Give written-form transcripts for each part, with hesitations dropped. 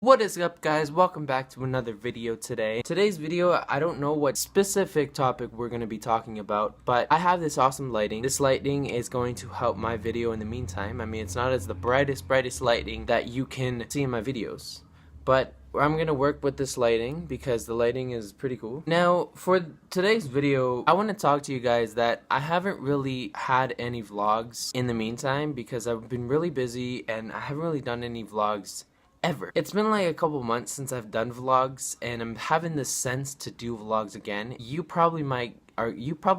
What is up, guys? Welcome back to another video today. Today's video, I don't know what specific topic we're going to be talking about, but I have this awesome lighting. This lighting is going to help my video in the meantime. I mean, it's not as the brightest lighting that you can see in my videos, but I'm going to work with this lighting because the lighting is pretty cool. Now, for today's video, I want to talk to you guys that I haven't really had any vlogs in the meantime because I've been really busy and I haven't really done any vlogs ever. It's been like a couple months since I've done vlogs and I'm having this sense to do vlogs again. You probably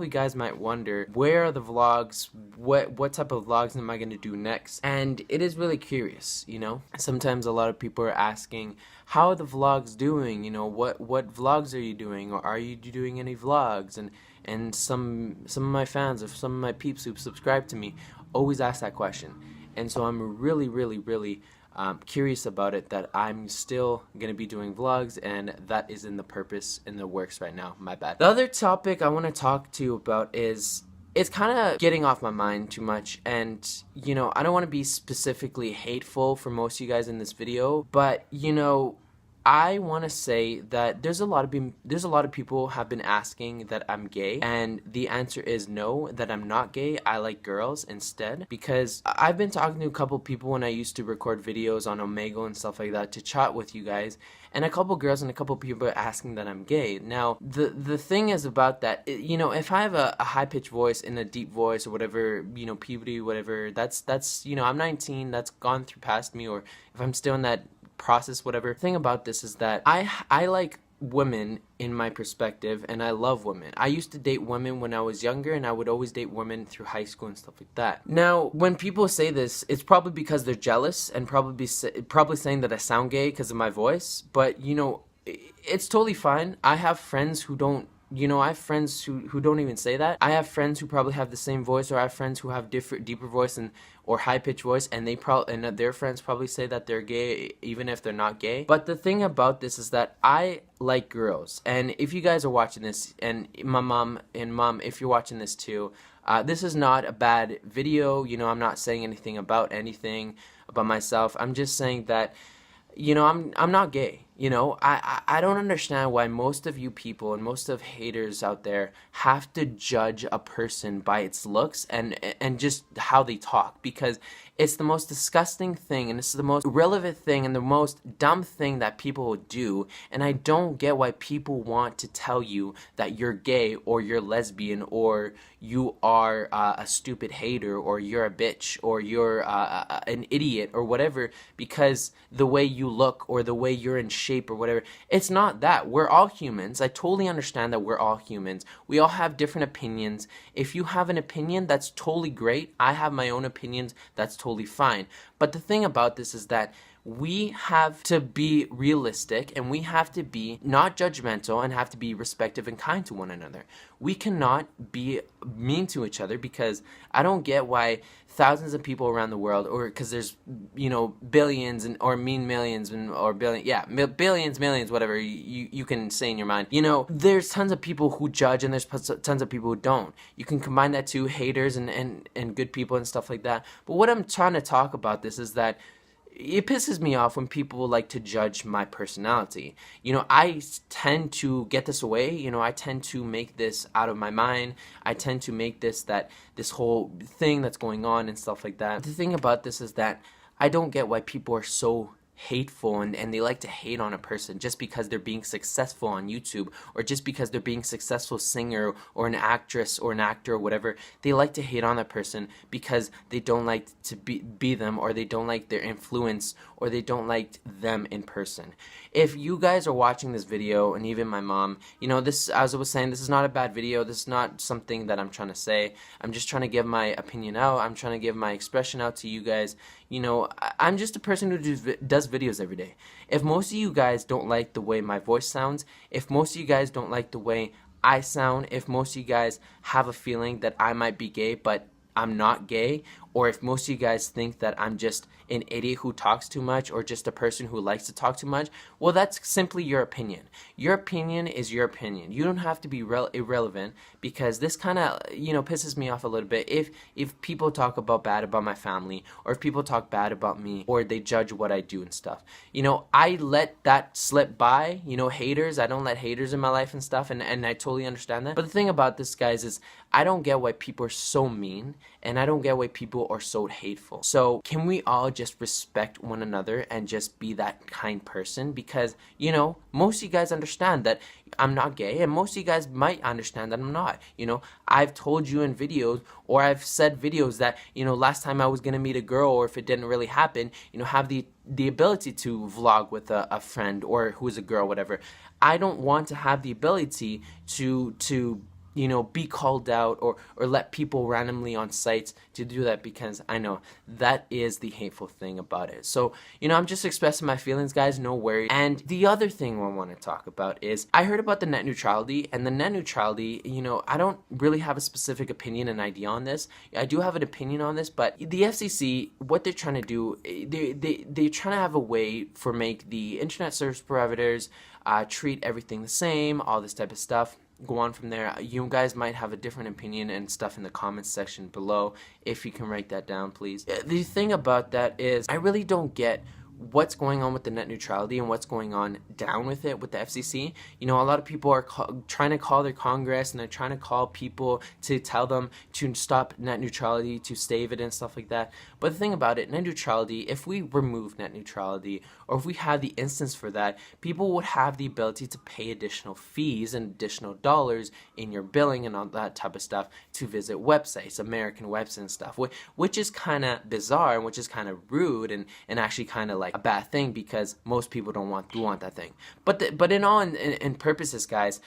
guys might wonder, where are the vlogs? What type of vlogs am I going to do next? And it is really curious, you know? Sometimes a lot of people are asking, how are the vlogs doing? You know, what vlogs are you doing? Or are you doing any vlogs? And some of my fans or some of my peeps who subscribe to me always ask that question. And so I'm really curious about it, that I'm still gonna be doing vlogs, and that is in the works right now. My bad. The other topic I want to talk to you about is, it's kind of getting off my mind too much, and you know, I don't want to be specifically hateful for most of you guys in this video, but you know, I want to say that there's a lot of people have been asking that I'm gay, and the answer is no, that I'm not gay. I like girls instead, because I've been talking to a couple people when I used to record videos on Omegle and stuff like that to chat with you guys, and a couple girls and a couple people are asking that I'm gay. Now, the thing is about that, you know, if I have a high-pitched voice and a deep voice or whatever, you know, puberty, whatever, that's you know, I'm 19, that's gone through past me, or if I'm still in that process, whatever. The thing about this is that I like women in my perspective, and I love women. I used to date women when I was younger, and I would always date women through high school and stuff like that. Now, when people say this, it's probably because they're jealous and probably saying that I sound gay because of my voice, but you know, it's totally fine. I have friends who don't, you know, I have friends who don't even say that. I have friends who probably have the same voice, or I have friends who have deeper voice or high-pitched voice, and their friends probably say that they're gay even if they're not gay. But the thing about this is that I like girls, and if you guys are watching this, and mom, if you're watching this too, this is not a bad video. You know, I'm not saying anything about myself. I'm just saying that, you know, I'm not gay. You know, I don't understand why most of you people and most of haters out there have to judge a person by its looks and just how they talk, because it's the most disgusting thing, and it's the most irrelevant thing, and the most dumb thing that people will do. And I don't get why people want to tell you that you're gay, or you're lesbian, or you are a stupid hater, or you're a bitch, or you're an idiot, or whatever, because the way you look or the way you're in shape or whatever. It's not that. We're all humans. I totally understand that we're all humans. We all have different opinions. If you have an opinion, that's totally great. I have my own opinions. That's totally fine. But the thing about this is that we have to be realistic, and we have to be not judgmental, and have to be respectful and kind to one another. We cannot be mean to each other, because I don't get why thousands of people around the world, or because there's, you know, billions or millions or billions, millions, whatever you can say in your mind. You know, there's tons of people who judge, and there's tons of people who don't. You can combine that to haters and good people and stuff like that. But what I'm trying to talk about this is that it pisses me off when people like to judge my personality. You know, I tend to get this away. You know, I tend to make this out of my mind. I tend to make this whole thing that's going on and stuff like that. The thing about this is that I don't get why people are so hateful and they like to hate on a person just because they're being successful on YouTube, or just because they're being successful singer or an actress or an actor or whatever. They like to hate on that person because they don't like to be them, or they don't like their influence, or they don't like them in person. If you guys are watching this video, and even my mom, you know, this, as I was saying, this is not a bad video. This is not something that I'm trying to say. I'm just trying to give my opinion out. I'm trying to give my expression out to you guys. You know, I'm just a person who does videos every day. If most of you guys don't like the way my voice sounds, if most of you guys don't like the way I sound, if most of you guys have a feeling that I might be gay but I'm not gay, or if most of you guys think that I'm just an idiot who talks too much or just a person who likes to talk too much, well, that's simply your opinion. Your opinion is your opinion. You don't have to be irrelevant, because this kind of, pisses me off a little bit if people talk bad about my family, or if people talk bad about me, or they judge what I do and stuff. I let that slip by. Haters, I don't let haters in my life and stuff, and I totally understand that. But the thing about this, guys, is I don't get why people are so mean, and I don't get why people are so hateful. So can we all just respect one another and just be that kind person? Because most of you guys understand that I'm not gay, and most of you guys might understand that I'm not. I've told you in videos, or I've said videos that last time I was gonna meet a girl, or if it didn't really happen, have the ability to vlog with a friend or who's a girl, whatever. I don't want to have the ability to be called out, or let people randomly on sites to do that, because I know that is the hateful thing about it. So, I'm just expressing my feelings, guys, no worries. And the other thing I want to talk about is, I heard about the net neutrality, and the net neutrality, I don't really have a specific opinion and idea on this. I do have an opinion on this, but the FCC, what they're trying to do, they're trying to have a way for make the internet service providers treat everything the same, all this type of stuff. Go on from there. You guys might have a different opinion and stuff in the comments section below, if you can write that down, please. The thing about that is, I really don't get what's going on with the net neutrality and what's going on down with it with the FCC. A lot of people are trying to call their Congress, and they're trying to call people to tell them to stop net neutrality, to save it and stuff like that. But the thing about it, net neutrality, if we remove net neutrality, or if we had the instance for that, people would have the ability to pay additional fees and additional dollars in your billing and all that type of stuff to visit websites, American websites and stuff, which is kind of bizarre, and which is kind of rude, and actually kind of like a bad thing, because most people don't want that thing. But in purposes, guys,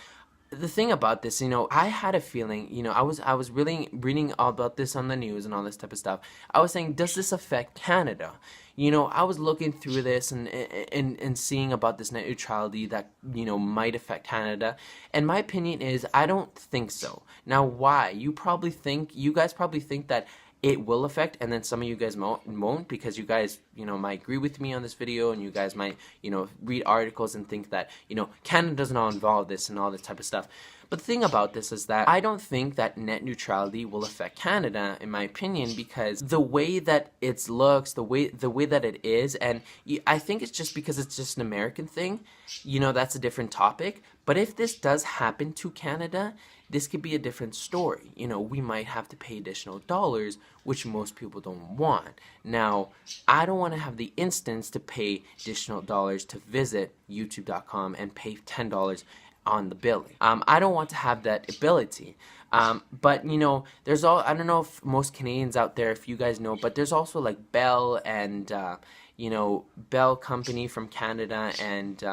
the thing about this, I had a feeling, I was really reading all about this on the news and all this type of stuff. I was saying, does this affect Canada? I was looking through this and seeing about this net neutrality that, might affect Canada. And my opinion is, I don't think so. Now, why? You guys probably think that it will affect, and then some of you guys won't, because you guys, might agree with me on this video, and you guys might, read articles and think that, Canada does not involve this and all this type of stuff. But the thing about this is that I don't think that net neutrality will affect Canada, in my opinion, because the way that it looks, the way that it is, and I think it's just because it's just an American thing, that's a different topic. But if this does happen to Canada, this could be a different story. We might have to pay additional dollars, which most people don't want. Now, I don't want to have the instance to pay additional dollars to visit youtube.com and pay $10 on the billing. I don't want to have that ability. But there's I don't know if most Canadians out there, if you guys know, but there's also like Bell and Bell Company from Canada, and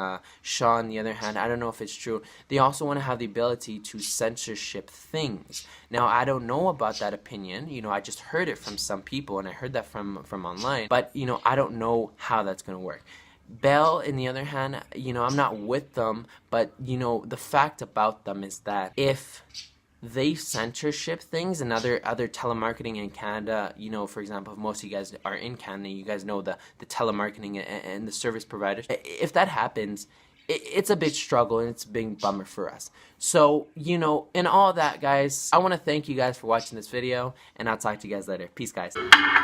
Shaw on the other hand, I don't know if it's true. They also want to have the ability to censorship things. Now, I don't know about that opinion. I just heard it from some people, and I heard that from online. But I don't know how that's going to work. Bell, on the other hand, I'm not with them, but the fact about them is that if they censorship things, and other telemarketing in Canada, for example, if most of you guys are in Canada, you guys know the telemarketing and the service providers. If that happens, it's a big struggle, and it's a big bummer for us. So, in all that, guys, I want to thank you guys for watching this video, and I'll talk to you guys later. Peace, guys.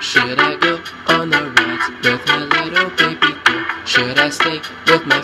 Should I go on the rides with my little baby girl? Should I stay with my